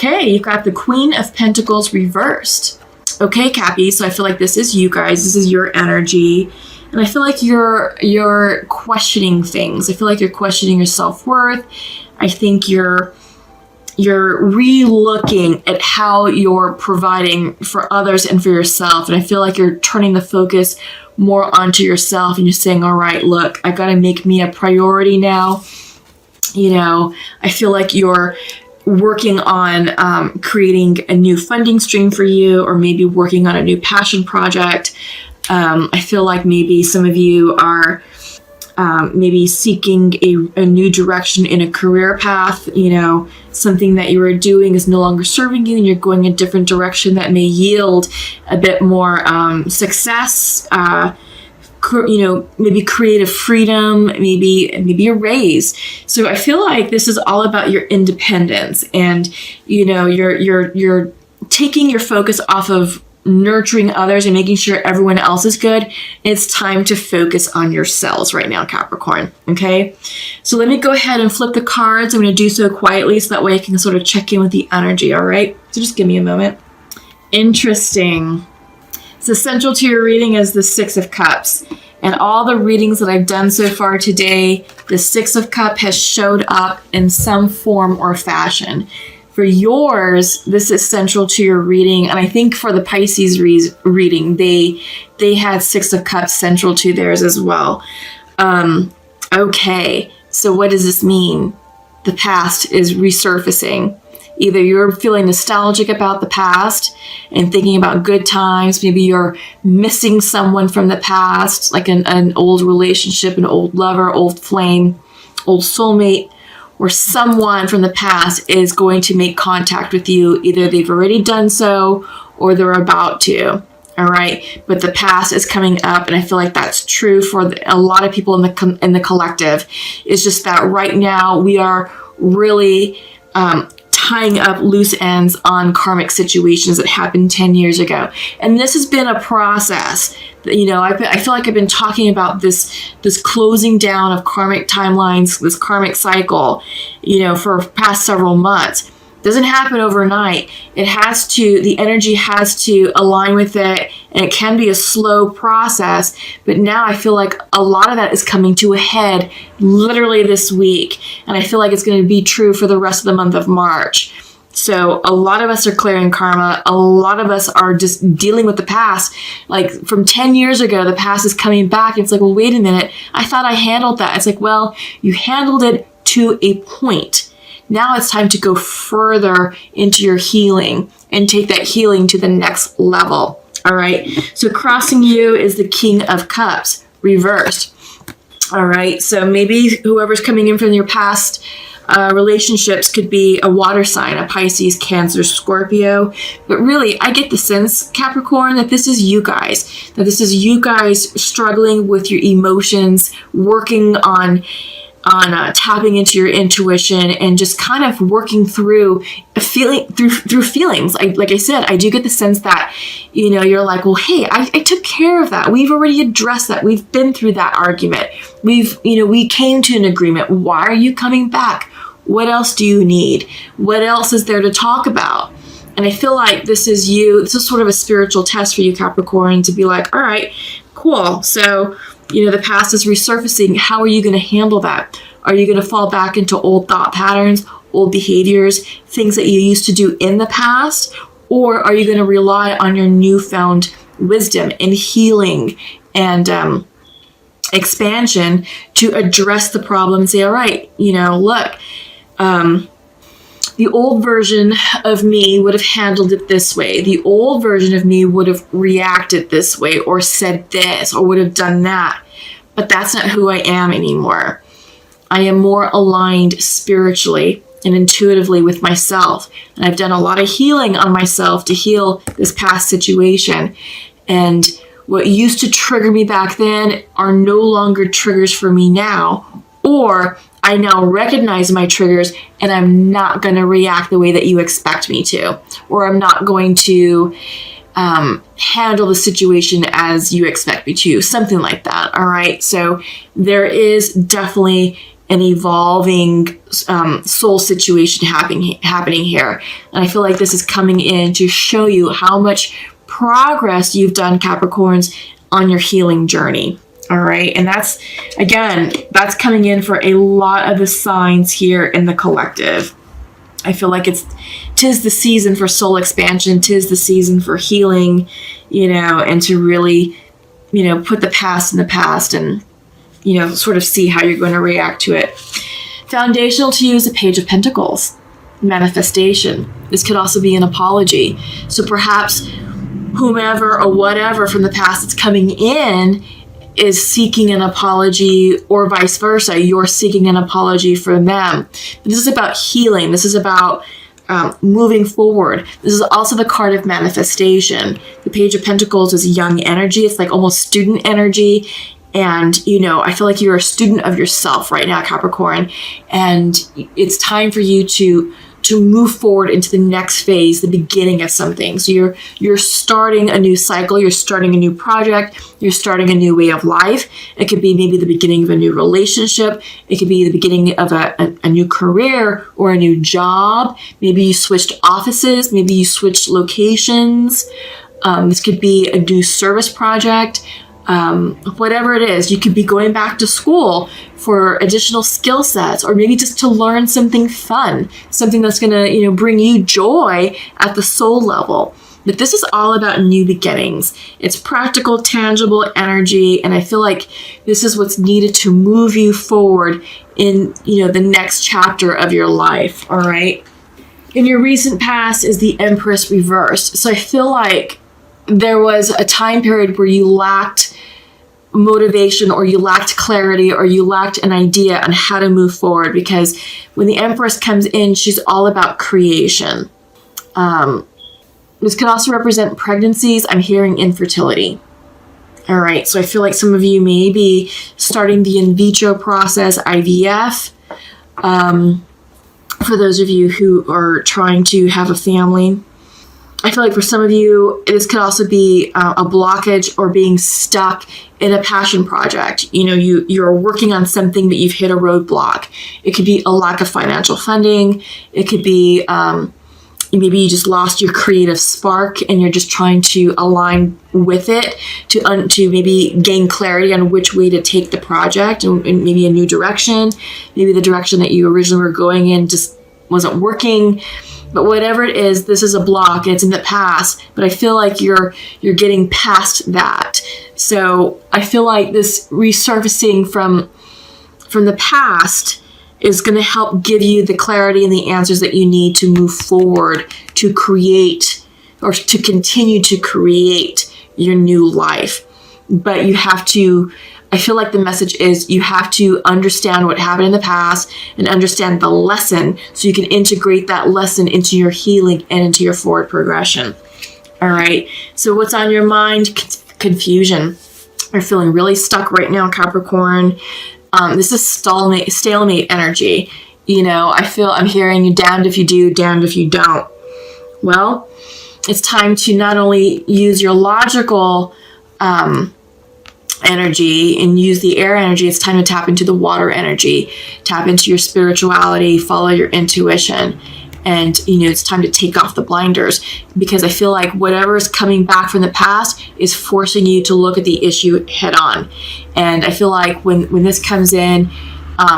Okay, you've got the Queen of Pentacles reversed. Okay, Cappy, so I feel like this is you guys. This is your energy. And I feel like you're questioning things. I feel like you're questioning your self-worth. I think you're re-looking at how you're providing for others and for yourself. And I feel like you're turning the focus more onto yourself, and you're saying, all right, look, I got to make me a priority now. You know, I feel like you're working on creating a new funding stream for you, or maybe working on a new passion project. I feel like maybe some of you are maybe seeking a new direction in a career path. You know, something that you were doing is no longer serving you, and you're going a different direction that may yield a bit more success. You know, maybe creative freedom, maybe a raise. So I feel like this is all about your independence, and you know, you're taking your focus off of nurturing others and making sure everyone else is good. It's time to focus on yourselves right now, Capricorn. Okay, so let me go ahead and flip the cards. I'm going to do so quietly so that way I can sort of check in with the energy. All right, so just give me a moment. Interesting. So central to your reading is the Six of Cups. And all the readings that I've done so far today, the Six of Cups has showed up in some form or fashion. For yours, this is central to your reading. And I think for the Pisces reading, they had Six of Cups central to theirs as well. Okay, so what does this mean? The past is resurfacing. Either you're feeling nostalgic about the past and thinking about good times. Maybe you're missing someone from the past, like an old relationship, an old lover, old flame, old soulmate, or someone from the past is going to make contact with you. Either they've already done so or they're about to. All right. But the past is coming up. And I feel like that's true for a lot of people in the collective. It's just that right now we are really tying up loose ends on karmic situations that happened 10 years ago. And this has been a process. You know, I feel like I've been talking about this closing down of karmic timelines, this karmic cycle, you know, for past several months. It doesn't happen overnight. The energy has to align with it, and it can be a slow process. But now I feel like a lot of that is coming to a head literally this week. And I feel like it's going to be true for the rest of the month of March. So a lot of us are clearing karma. A lot of us are just dealing with the past. Like from 10 years ago, the past is coming back. It's like, well, wait a minute. I thought I handled that. It's like, well, you handled it to a point. Now it's time to go further into your healing and take that healing to the next level. All right. So crossing you is the King of Cups reversed. All right. So maybe whoever's coming in from your past relationships could be a water sign, a Pisces, Cancer, Scorpio. But really, I get the sense, Capricorn, that this is you guys. That this is you guys struggling with your emotions, working on tapping into your intuition, and just kind of working through feelings. Like I said, I do get the sense that, you know, you're like, well, hey, I took care of that. We've already addressed that. We've been through that argument. We came to an agreement. Why are you coming back? What else do you need? What else is there to talk about? And I feel like this is you. This is sort of a spiritual test for you, Capricorn, to be like, all right, cool. So, you know, the past is resurfacing. How are you going to handle that? Are you going to fall back into old thought patterns, old behaviors, things that you used to do in the past? Or are you going to rely on your newfound wisdom and healing and expansion to address the problem and say, all right, you know, look, the old version of me would have handled it this way. The old version of me would have reacted this way or said this or would have done that. But that's not who I am anymore. I am more aligned spiritually and intuitively with myself. And I've done a lot of healing on myself to heal this past situation. And what used to trigger me back then are no longer triggers for me now. Or I now recognize my triggers and I'm not going to react the way that you expect me to. Or I'm not going to handle the situation as you expect me to. Something like that. All right. So there is definitely an evolving soul situation happening here. And I feel like this is coming in to show you how much progress you've done, Capricorns, on your healing journey. All right. And that's coming in for a lot of the signs here in the collective. I feel like tis the season for soul expansion, tis the season for healing, and to really, put the past in the past and, sort of see how you're going to react to it. Foundational to you is the Page of Pentacles, manifestation. This could also be an apology. So perhaps whomever or whatever from the past that's coming in is seeking an apology, or vice versa. You're seeking an apology from them. This is about healing. This is about moving forward. This is also the card of manifestation. The Page of Pentacles is young energy. It's like almost student energy. And, I feel like you're a student of yourself right now, Capricorn. And it's time for you to move forward into the next phase, the beginning of something. So you're starting a new cycle, you're starting a new project, you're starting a new way of life. It could be maybe the beginning of a new relationship. It could be the beginning of a new career or a new job. Maybe you switched offices, maybe you switched locations. This could be a new service project. Whatever it is, you could be going back to school for additional skill sets, or maybe just to learn something fun, something that's going to, bring you joy at the soul level. But this is all about new beginnings. It's practical, tangible energy. And I feel like this is what's needed to move you forward in, the next chapter of your life. All right. In your recent past is the Empress reversed. So I feel like there was a time period where you lacked motivation, or you lacked clarity, or you lacked an idea on how to move forward, because when the Empress comes in, she's all about creation. This could also represent pregnancies. I'm hearing infertility. All right. So I feel like some of you may be starting the in vitro process, IVF. For those of you who are trying to have a family, I feel like for some of you, this could also be a blockage or being stuck in a passion project. You're working on something, but you've hit a roadblock. It could be a lack of financial funding. It could be maybe you just lost your creative spark and you're just trying to align with it to maybe gain clarity on which way to take the project, and maybe a new direction. Maybe the direction that you originally were going in just wasn't working. But whatever it is, this is a block. It's in the past, but I feel like you're getting past that. So I feel like this resurfacing from the past is going to help give you the clarity and the answers that you need to move forward, to create, or to continue to create your new life. But you have to, I feel like the message is you have to understand what happened in the past and understand the lesson, so you can integrate that lesson into your healing and into your forward progression. All right. So what's on your mind? Confusion. You're feeling really stuck right now, Capricorn. This is stalemate energy. I'm hearing you damned if you do, damned if you don't. Well, it's time to not only use your logical energy and use the air energy. It's time to tap into the water energy, tap into your spirituality, follow your intuition. And, it's time to take off the blinders, because I feel like whatever is coming back from the past is forcing you to look at the issue head on. And I feel like when this comes in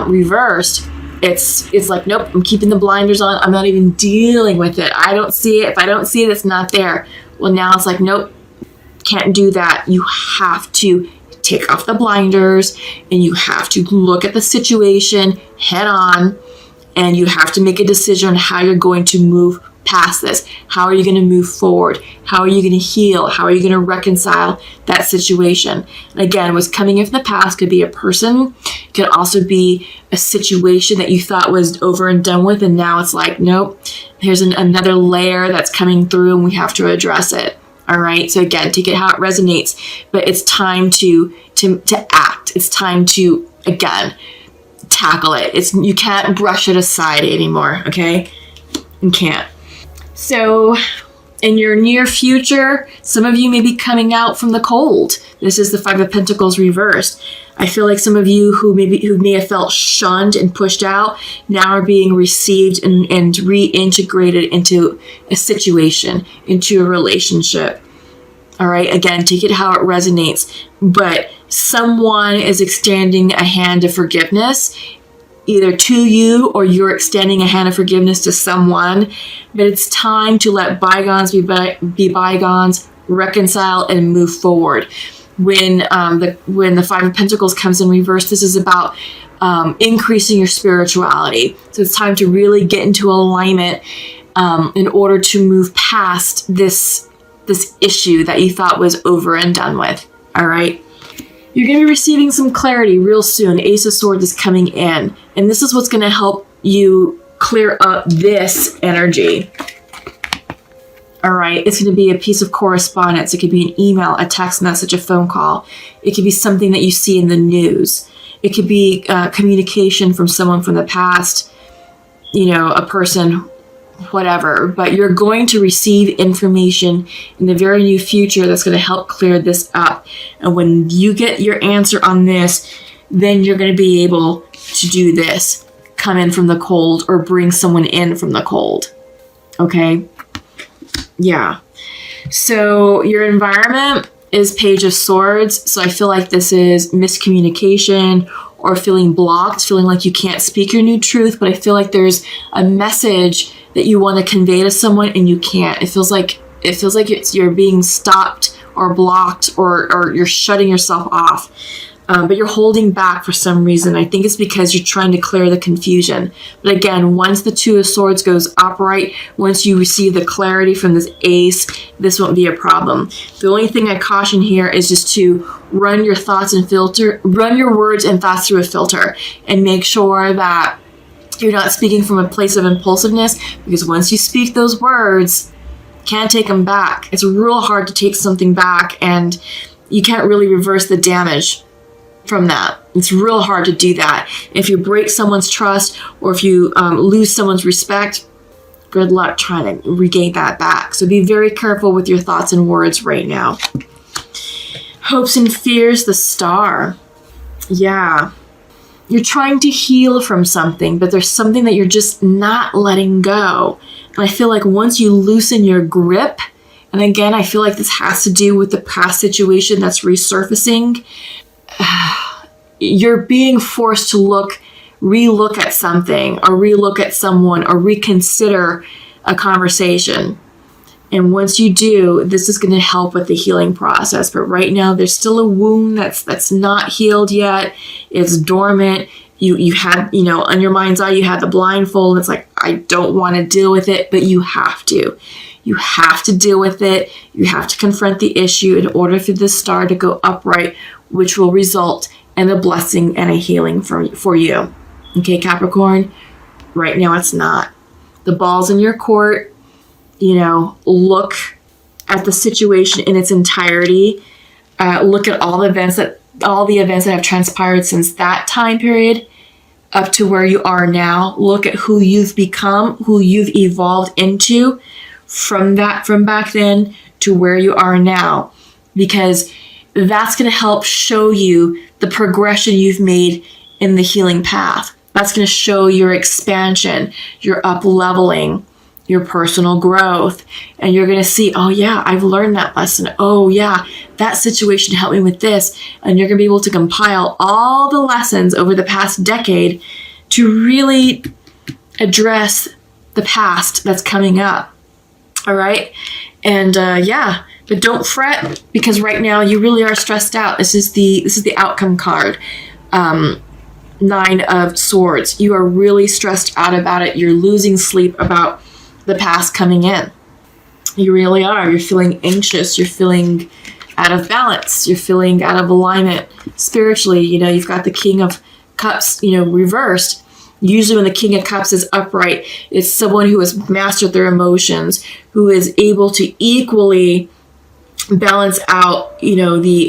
reversed, it's like, nope, I'm keeping the blinders on. I'm not even dealing with it. I don't see it. If I don't see it, it's not there. Well, now it's like, nope, can't do that. You have to take off the blinders, and you have to look at the situation head on, and you have to make a decision on how you're going to move past this. How are you going to move forward? How are you going to heal? How are you going to reconcile that situation? And again, what's coming in from the past could be a person, could also be a situation that you thought was over and done with, and now it's like, nope, here's another layer that's coming through, and we have to address it. All right. So again, take it how it resonates, but it's time to act. It's time to, again, tackle it. You can't brush it aside anymore. Okay. You can't. So In your near future, some of you may be coming out from the cold. This is the Five of Pentacles reversed. I feel like some of you who may have felt shunned and pushed out now are being received and reintegrated into a situation, into a relationship. All right, again, take it how it resonates. But someone is extending a hand of forgiveness, either to you or you're extending a hand of forgiveness to someone. But it's time to let bygones be bygones, reconcile, and move forward. When the Five of Pentacles comes in reverse, this is about increasing your spirituality. So it's time to really get into alignment in order to move past this issue that you thought was over and done with. All right. You're going to be receiving some clarity real soon. Ace of Swords is coming in, and this is what's going to help you clear up this energy. All right, it's going to be a piece of correspondence. It could be an email, a text message, a phone call. It could be something that you see in the news. It could be communication from someone from the past, a person, whatever. But you're going to receive information in the very near future that's going to help clear this up. And when you get your answer on this, then you're going to be able to do this. Come in from the cold or bring someone in from the cold. Okay? Yeah. So your environment is Page of Swords. So I feel like this is miscommunication or feeling blocked, feeling like you can't speak your new truth. But I feel like there's a message that you want to convey to someone and you can't. It feels like you're being stopped or blocked or you're shutting yourself off. But you're holding back for some reason. I think it's because you're trying to clear the confusion. But again, once the Two of Swords goes upright, once you receive the clarity from this Ace, this won't be a problem. The only thing I caution here is just to run your words and thoughts through a filter and make sure that you're not speaking from a place of impulsiveness, because once you speak those words, can't take them back. It's real hard to take something back, and you can't really reverse the damage from that. It's real hard to do that. If you break someone's trust or if you lose someone's respect, good luck trying to regain that back. So be very careful with your thoughts and words right now. Hopes and fears, the Star. Yeah. You're trying to heal from something, but there's something that you're just not letting go. And I feel like once you loosen your grip, and again, I feel like this has to do with the past situation that's resurfacing, you're being forced to re-look at something or re-look at someone or reconsider a conversation. And once you do, this is going to help with the healing process. But right now, there's still a wound that's not healed yet. It's dormant. You had, on your mind's eye, you had the blindfold. It's like, I don't want to deal with it, but you have to. You have to deal with it. You have to confront the issue in order for the Star to go upright, which will result in a blessing and a healing for you. Okay, Capricorn? Right now, it's not. The ball's in your court. Look at the situation in its entirety. Look at all the events that have transpired since that time period up to where you are now. Look at who you've become, who you've evolved into from back then to where you are now, because that's going to help show you the progression you've made in the healing path. That's going to show your expansion, your up-leveling, your personal growth. And you're going to see, oh yeah, I've learned that lesson. Oh yeah, that situation helped me with this. And you're going to be able to compile all the lessons over the past decade to really address the past that's coming up. All right. And but don't fret, because right now you really are stressed out. This is the outcome card. 9 of Swords. You are really stressed out about it. You're losing sleep about the past coming in. You really are. You're feeling anxious. You're feeling out of balance. You're feeling out of alignment spiritually. You've got the King of Cups, reversed. Usually when the King of Cups is upright, it's someone who has mastered their emotions, who is able to equally balance out, the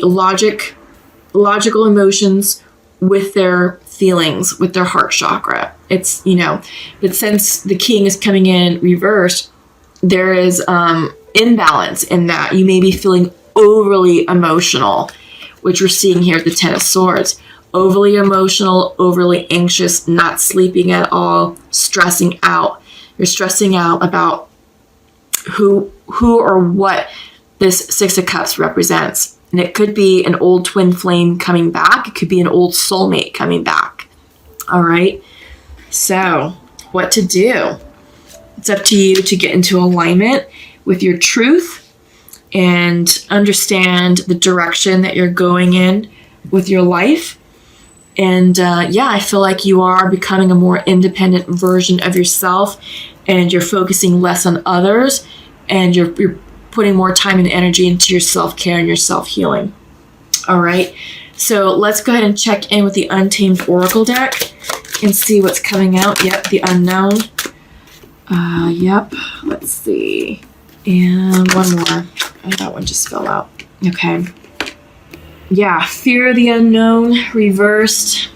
logical emotions with their feelings, with their heart chakra. It's, but since the King is coming in reversed, there is imbalance in that. You may be feeling overly emotional, which we're seeing here at the Ten of Swords. Overly emotional, overly anxious, not sleeping at all, stressing out. You're stressing out about who or what this Six of Cups represents. And it could be an old twin flame coming back. It could be an old soulmate coming back. All right. So what to do? It's up to you to get into alignment with your truth and understand the direction that you're going in with your life. And I feel like you are becoming a more independent version of yourself, and you're focusing less on others, and you're putting more time and energy into your self-care and your self-healing. All right. So let's go ahead and check in with the Untamed Oracle deck and see what's coming out. Yep, the unknown. Yep. Let's see. And one more. Oh, that one just fell out. Okay. Yeah, fear of the unknown reversed,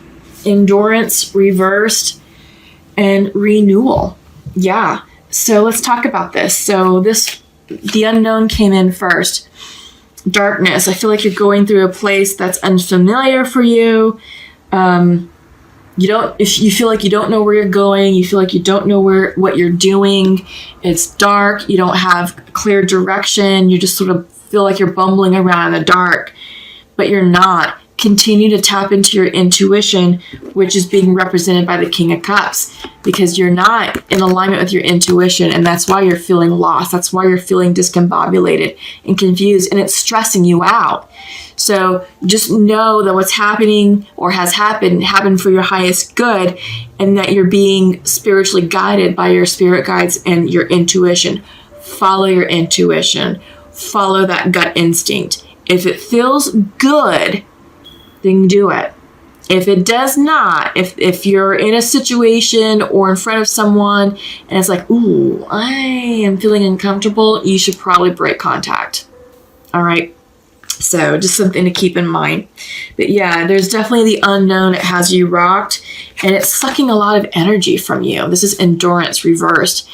endurance reversed, and renewal. Yeah, so let's talk about this. So the unknown came in first. Darkness. I feel like you're going through a place that's unfamiliar for you. If you feel like you don't know where you're going, you feel like you don't know what you're doing. It's dark. You don't have clear direction. You just sort of feel like you're bumbling around in the dark. But you're not. Continue to tap into your intuition, which is being represented by the King of Cups, because you're not in alignment with your intuition, and that's why you're feeling lost. That's why you're feeling discombobulated and confused, and it's stressing you out. So just know that what's happening or has happened for your highest good, and that you're being spiritually guided by your spirit guides and your intuition. Follow your intuition. Follow that gut instinct. If it feels good, then do it. If it does not, if you're in a situation or in front of someone and it's like, ooh, I am feeling uncomfortable, you should probably break contact. All right. So just something to keep in mind. But yeah, there's definitely the unknown. It has you rocked, and it's sucking a lot of energy from you. This is endurance reversed.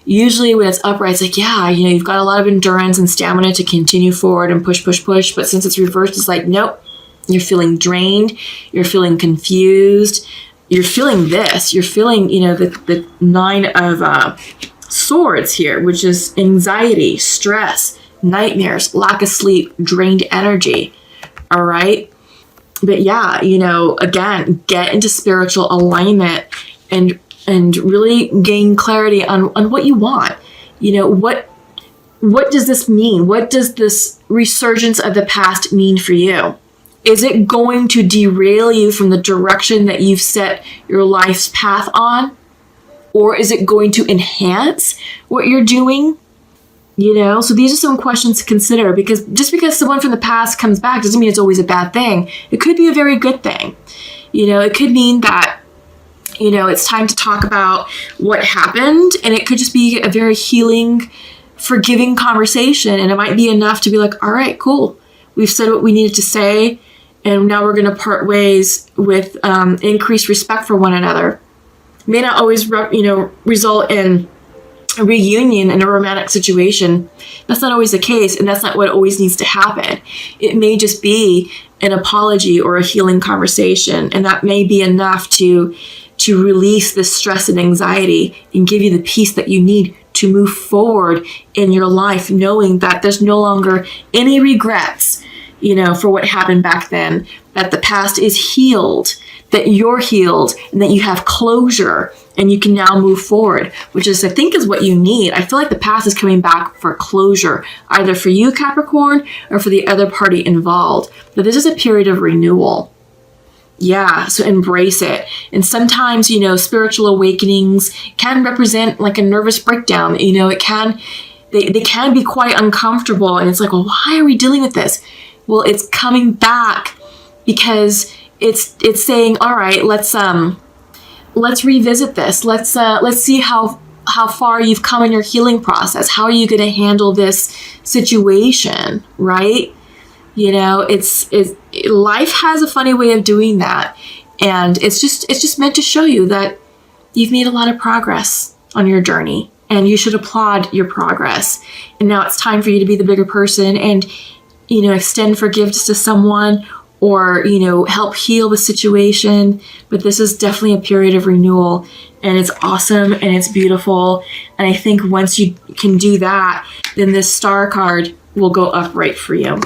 Usually when it's upright, it's like, you've got a lot of endurance and stamina to continue forward and push. But since it's reversed, it's like, nope, you're feeling drained. You're feeling confused. You're feeling this. You're feeling, the Nine of Swords here, which is anxiety, stress, nightmares, lack of sleep, drained energy. All right. But yeah, again, get into spiritual alignment and really gain clarity on what you want. What does this mean? What does this resurgence of the past mean for you? Is it going to derail you from the direction that you've set your life's path on? Or is it going to enhance what you're doing? So these are some questions to consider, because just because someone from the past comes back doesn't mean it's always a bad thing. It could be a very good thing. It could mean that it's time to talk about what happened, and it could just be a very healing, forgiving conversation. And it might be enough to be like, all right, cool. We've said what we needed to say, and now we're going to part ways with increased respect for one another. It may not always, result in a reunion in a romantic situation. That's not always the case, and that's not what always needs to happen. It may just be an apology or a healing conversation, and that may be enough to release the stress and anxiety and give you the peace that you need to move forward in your life, knowing that there's no longer any regrets, for what happened back then, that the past is healed, that you're healed, and that you have closure, and you can now move forward, which I think is what you need. I feel like the past is coming back for closure, either for you, Capricorn, or for the other party involved. But this is a period of renewal. Yeah, so embrace it. And sometimes, spiritual awakenings can represent like a nervous breakdown. They can be quite uncomfortable, and it's like, well, why are we dealing with this? Well, it's coming back because it's saying, all right, let's revisit this. Let's see how far you've come in your healing process. How are you going to handle this situation, right? Life has a funny way of doing that, and it's just meant to show you that you've made a lot of progress on your journey. and you should applaud your progress. And now it's time for you to be the bigger person and, extend forgiveness to someone, or, help heal the situation. But this is definitely a period of renewal, and it's awesome and it's beautiful. And I think once you can do that, then this Star card will go upright for you.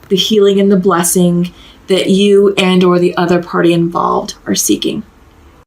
The healing and the blessing that you and or the other party involved are seeking.